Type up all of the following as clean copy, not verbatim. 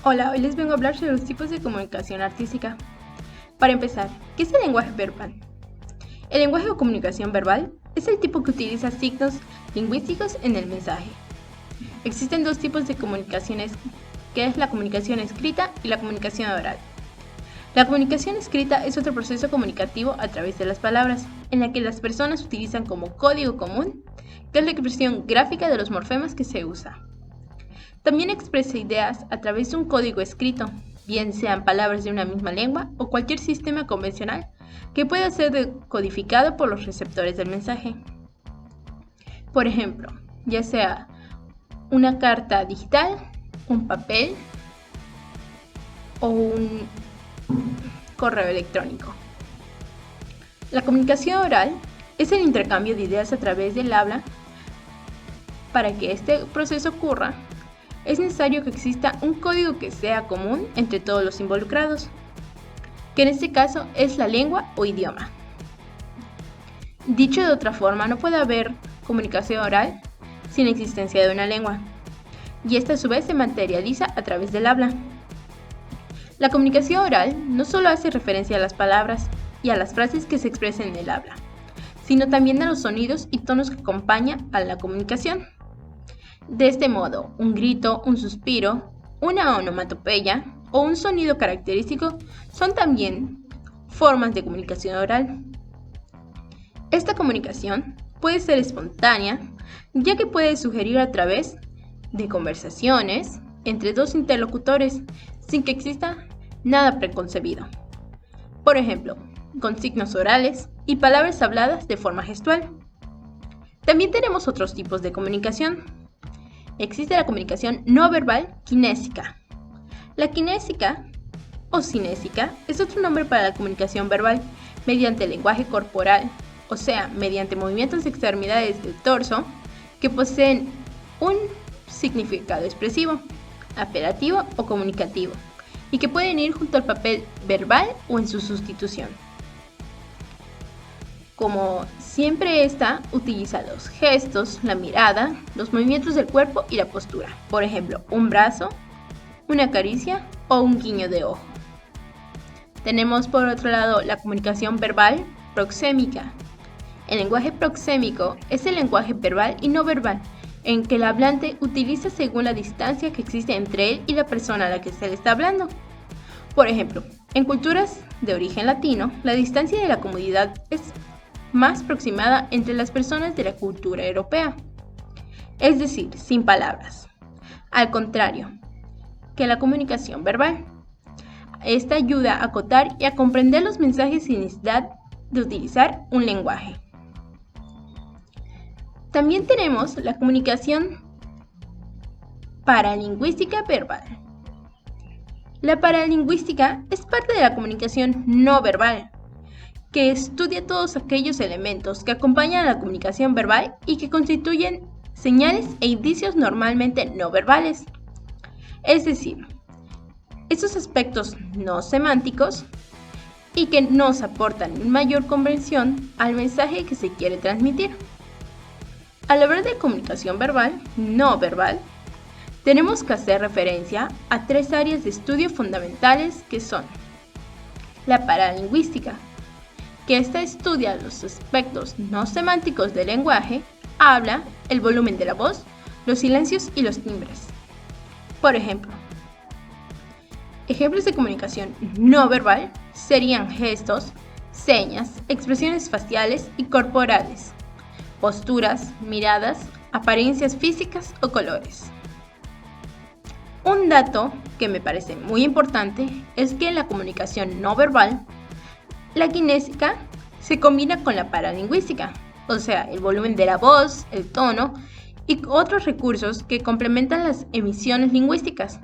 Hola, hoy les vengo a hablar sobre los tipos de comunicación artística. Para empezar, ¿qué es el lenguaje verbal? El lenguaje o comunicación verbal es el tipo que utiliza signos lingüísticos en el mensaje. Existen dos tipos de comunicaciones, que es la comunicación escrita y la comunicación oral. La comunicación escrita es otro proceso comunicativo a través de las palabras, en la que las personas utilizan como código común, que es la expresión gráfica de los morfemas que se usa. También expresa ideas a través de un código escrito, bien sean palabras de una misma lengua o cualquier sistema convencional que pueda ser decodificado por los receptores del mensaje. Por ejemplo, ya sea una carta digital, un papel o un correo electrónico. La comunicación oral es el intercambio de ideas a través del habla. Para que este proceso ocurra, es necesario que exista un código que sea común entre todos los involucrados, que en este caso es la lengua o idioma. Dicho de otra forma, no puede haber comunicación oral sin existencia de una lengua, y esta a su vez se materializa a través del habla. La comunicación oral no solo hace referencia a las palabras y a las frases que se expresan en el habla, sino también a los sonidos y tonos que acompañan a la comunicación. De este modo, un grito, un suspiro, una onomatopeya o un sonido característico son también formas de comunicación oral. Esta comunicación puede ser espontánea, ya que puede sugerir a través de conversaciones entre dos interlocutores sin que exista nada preconcebido. Por ejemplo, con signos orales y palabras habladas de forma gestual. También tenemos otros tipos de comunicación. Existe la comunicación no verbal kinésica. La kinésica o cinésica es otro nombre para la comunicación verbal mediante el lenguaje corporal, o sea, mediante movimientos de extremidades del torso que poseen un significado expresivo, apelativo o comunicativo y que pueden ir junto al papel verbal o en su sustitución. Como siempre, esta utiliza los gestos, la mirada, los movimientos del cuerpo y la postura. Por ejemplo, un brazo, una caricia o un guiño de ojo. Tenemos por otro lado la comunicación verbal proxémica. El lenguaje proxémico es el lenguaje verbal y no verbal, en que el hablante utiliza según la distancia que existe entre él y la persona a la que se le está hablando. Por ejemplo, en culturas de origen latino, la distancia de la comunidad es más aproximada entre las personas de la cultura europea, es decir, sin palabras. Al contrario que la comunicación verbal, esta ayuda a acotar y a comprender los mensajes sin necesidad de utilizar un lenguaje. También tenemos la comunicación paralingüística verbal. La paralingüística es parte de la comunicación no verbal, que estudia todos aquellos elementos que acompañan a la comunicación verbal y que constituyen señales e indicios normalmente no verbales. Es decir, esos aspectos no semánticos y que nos aportan mayor comprensión al mensaje que se quiere transmitir. Al hablar de comunicación verbal, no verbal, tenemos que hacer referencia a tres áreas de estudio fundamentales que son la paralingüística, que esta estudia los aspectos no semánticos del lenguaje, habla, el volumen de la voz, los silencios y los timbres. Por ejemplo, ejemplos de comunicación no verbal serían gestos, señas, expresiones faciales y corporales, posturas, miradas, apariencias físicas o colores. Un dato que me parece muy importante es que en la comunicación no verbal, la kinésica se combina con la paralingüística, o sea, el volumen de la voz, el tono y otros recursos que complementan las emisiones lingüísticas.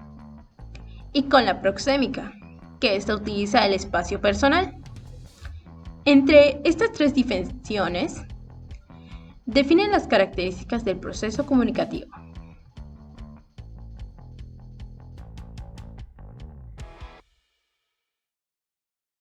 Y con la proxémica, que ésta utiliza el espacio personal. Entre estas tres dimensiones, definen las características del proceso comunicativo.